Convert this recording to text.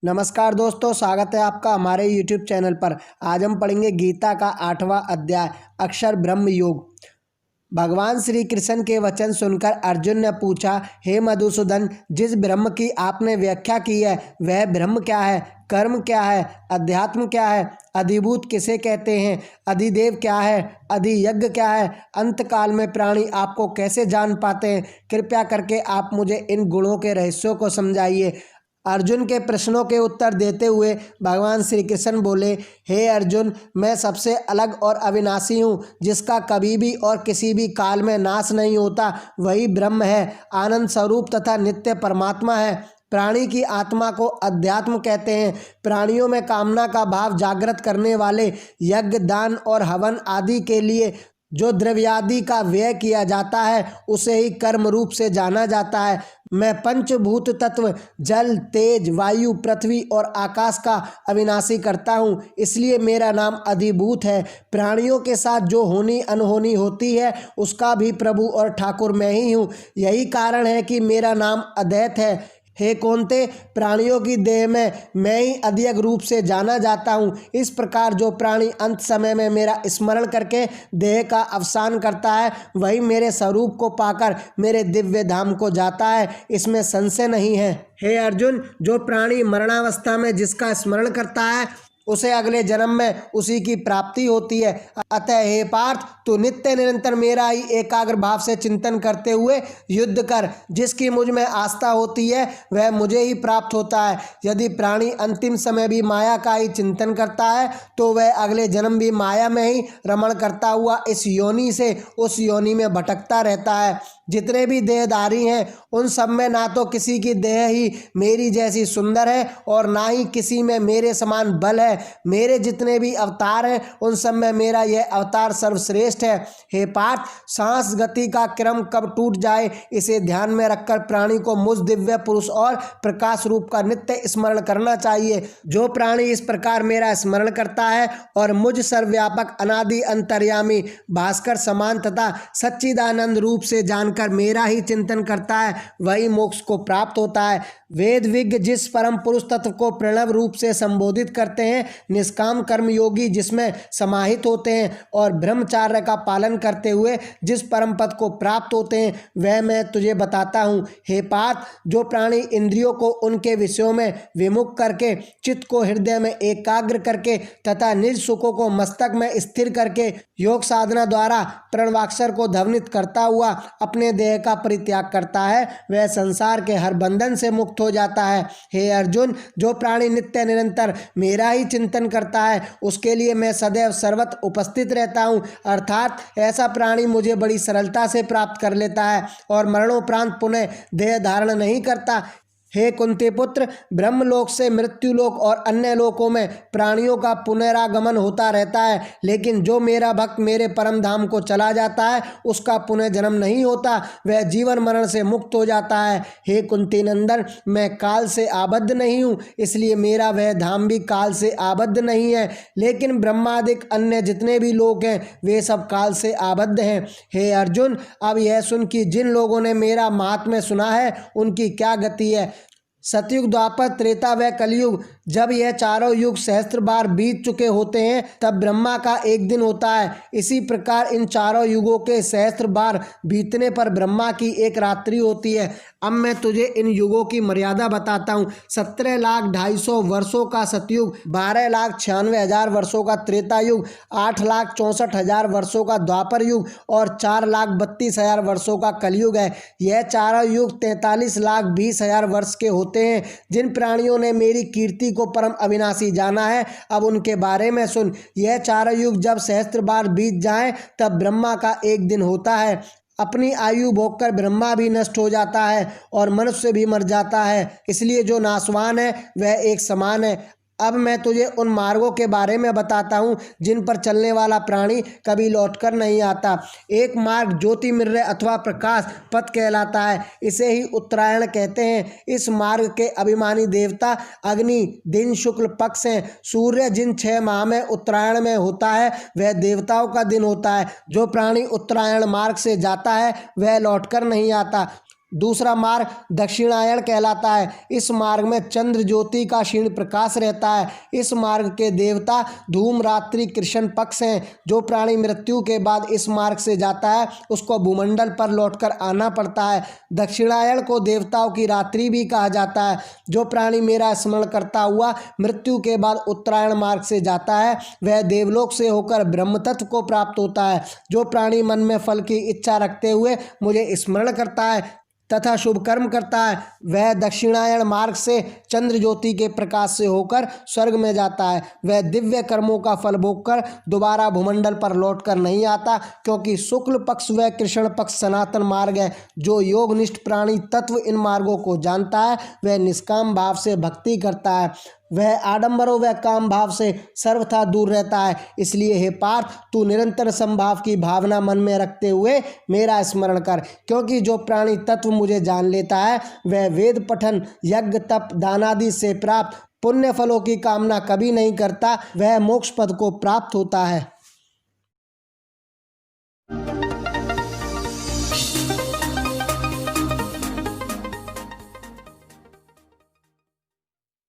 नमस्कार दोस्तों, स्वागत है आपका हमारे YouTube चैनल पर। आज हम पढ़ेंगे गीता का 8वां अध्याय अक्षर ब्रह्म योग। भगवान श्री कृष्ण के वचन सुनकर अर्जुन ने पूछा, हे मधुसूदन, जिस ब्रह्म की आपने व्याख्या की है वह ब्रह्म क्या है? कर्म क्या है? अध्यात्म क्या है? अधिभूत किसे कहते हैं? अधिदेव क्या है? अधियज्ञ क्या है? अंत काल में प्राणी आपको कैसे जान पाते हैं? कृपया करके आप मुझे इन गुणों के रहस्यों को समझाइए। अर्जुन के प्रश्नों के उत्तर देते हुए भगवान श्री कृष्ण बोले, हे अर्जुन, मैं सबसे अलग और अविनाशी हूँ, जिसका कभी भी और किसी भी काल में नाश नहीं होता। वही ब्रह्म है, आनंद स्वरूप तथा नित्य परमात्मा है। प्राणी की आत्मा को अध्यात्म कहते हैं। प्राणियों में कामना का भाव जागृत करने वाले यज्ञ, दान और हवन आदि के लिए जो द्रव्यादि का व्यय किया जाता है उसे ही कर्म रूप से जाना जाता है। मैं पंचभूत तत्व जल, तेज, वायु, पृथ्वी और आकाश का अविनाशी करता हूँ, इसलिए मेरा नाम अधिभूत है। प्राणियों के साथ जो होनी अनहोनी होती है उसका भी प्रभु और ठाकुर मैं ही हूँ। यही कारण है कि मेरा नाम अद्वैत है। हे कौन्ते, प्राणियों की देह में मैं ही अधिक रूप से जाना जाता हूँ। इस प्रकार जो प्राणी अंत समय में मेरा स्मरण करके देह का अवसान करता है वही मेरे स्वरूप को पाकर मेरे दिव्य धाम को जाता है, इसमें संशय नहीं है। हे अर्जुन, जो प्राणी मरणावस्था में जिसका स्मरण करता है उसे अगले जन्म में उसी की प्राप्ति होती है। अतः हे पार्थ, तू नित्य निरंतर मेरा ही एकाग्र भाव से चिंतन करते हुए युद्ध कर। जिसकी मुझ में आस्था होती है वह मुझे ही प्राप्त होता है। यदि प्राणी अंतिम समय भी माया का ही चिंतन करता है तो वह अगले जन्म भी माया में ही रमण करता हुआ इस योनि से उस योनि में भटकता रहता है। जितने भी देहधारी हैं उन सब में ना तो किसी की देह ही मेरी जैसी सुंदर है और ना ही किसी में मेरे समान बल है। मेरे जितने भी अवतार हैं उन सब में मेरा यह अवतार सर्वश्रेष्ठ है। हे पार्थ, सांस गति का क्रम कब टूट जाए इसे ध्यान में रखकर प्राणी को मुझ दिव्य पुरुष और प्रकाश रूप का नित्य स्मरण करना चाहिए। जो प्राणी इस प्रकार मेरा स्मरण करता है और मुझ सर्वव्यापक अनादि अंतर्यामी भास्कर समान तथा सच्चिदानंद रूप से जानकर मेरा ही चिंतन करता है वही मोक्ष को प्राप्त होता है। वेद विज्ञ जिस परम पुरुष तत्व को प्रणव रूप से संबोधित करते हैं, निष्काम कर्मयोगी जिसमें समाहित होते हैं और ब्रह्मचार्य का पालन करते हुए जिस परम पद को प्राप्त होते हैं वह मैं तुझे बताता हूँ। हे पार्थ, जो प्राणी इंद्रियों को उनके विषयों में विमुख करके, चित्त को हृदय में एकाग्र करके तथा निज सुखों को मस्तक में स्थिर करके योग साधना द्वारा प्रणवाक्षर को ध्वनित करता हुआ अपने देह का परित्याग करता है वह संसार के हर बंधन से मुक्त हो जाता है। हे अर्जुन, जो प्राणी नित्य निरंतर मेरा ही चिंतन करता है उसके लिए मैं सदैव सर्वत्र उपस्थित रहता हूँ। अर्थात ऐसा प्राणी मुझे बड़ी सरलता से प्राप्त कर लेता है और मरणोपरांत पुनः देह धारण नहीं करता। हे कुंती पुत्र, ब्रह्मलोक से मृत्युलोक और अन्य लोकों में प्राणियों का पुनरागमन होता रहता है, लेकिन जो मेरा भक्त मेरे परम धाम को चला जाता है उसका पुनः जन्म नहीं होता, वह जीवन मरण से मुक्त हो जाता है। हे कुंती नंदन, मैं काल से आबद्ध नहीं हूँ, इसलिए मेरा वह धाम भी काल से आबद्ध नहीं है, लेकिन ब्रह्मादिक अन्य जितने भी लोग हैं वे सब काल से आबद्ध हैं। हे अर्जुन, अब यह सुन कि जिन लोगों ने मेरा महात्म्य सुना है उनकी क्या गति है। सतयुग, द्वापर, त्रेता व कलयुग, जब यह चारों युग सहस्त्र बार बीत चुके होते हैं तब ब्रह्मा का एक दिन होता है। इसी प्रकार इन चारों युगों के सहस्त्र बार बीतने पर ब्रह्मा की एक रात्रि होती है। अब मैं तुझे इन युगों की मर्यादा बताता हूँ। 17,250 वर्षों का सतयुग, 12,96,000 वर्षों का त्रेता युग, 8,64,000 वर्षों का द्वापर युग और 4,32,000 वर्षों का कलयुग है। यह चारों युग 43,20,000 वर्ष के होते हैं। जिन प्राणियों ने मेरी कीर्ति को परम अविनाशी जाना है अब उनके बारे में सुन। यह चारों युग जब सहस्त्र बार बीत जाएं तब ब्रह्मा का एक दिन होता है। अपनी आयु भोगकर ब्रह्मा भी नष्ट हो जाता है और मनुष्य भी मर जाता है, इसलिए जो नाशवान है वह एक समान है। अब मैं तुझे उन मार्गों के बारे में बताता हूँ जिन पर चलने वाला प्राणी कभी लौटकर नहीं आता। एक मार्ग ज्योतिर्मय अथवा प्रकाश पथ कहलाता है, इसे ही उत्तरायण कहते हैं। इस मार्ग के अभिमानी देवता अग्नि दिन शुक्ल पक्ष हैं। सूर्य जिन 6 माह में उत्तरायण में होता है वह देवताओं का दिन होता है। जो प्राणी उत्तरायण मार्ग से जाता है वह लौटकर नहीं आता। दूसरा मार्ग दक्षिणायण कहलाता है। इस मार्ग में चंद्र ज्योति का क्षीण प्रकाश रहता है। इस मार्ग के देवता धूमरात्रि कृष्ण पक्ष हैं। जो प्राणी मृत्यु के बाद इस मार्ग से जाता है उसको भूमंडल पर लौटकर आना पड़ता है। दक्षिणायण को देवताओं की रात्रि भी कहा जाता है। जो प्राणी मेरा स्मरण करता हुआ मृत्यु के बाद उत्तरायण मार्ग से जाता है वह देवलोक से होकर ब्रह्म तत्व को प्राप्त होता है। जो प्राणी मन में फल की इच्छा रखते हुए मुझे स्मरण करता है तथा शुभ कर्म करता है वह दक्षिणायण मार्ग से चंद्र ज्योति के प्रकाश से होकर स्वर्ग में जाता है। वह दिव्य कर्मों का फल भोगकर दोबारा भूमंडल पर लौटकर नहीं आता, क्योंकि शुक्ल पक्ष व कृष्ण पक्ष सनातन मार्ग है। जो योगनिष्ठ प्राणी तत्व इन मार्गों को जानता है वह निष्काम भाव से भक्ति करता है। वह आडंबरों व काम भाव से सर्वथा दूर रहता है। इसलिए हे पार्थ, तू निरंतर समभाव की भावना मन में रखते हुए मेरा स्मरण कर, क्योंकि जो प्राणी तत्व मुझे जान लेता है वह वेद पठन, यज्ञ, तप, दानादि से प्राप्त पुण्य फलों की कामना कभी नहीं करता। वह मोक्ष पद को प्राप्त होता है।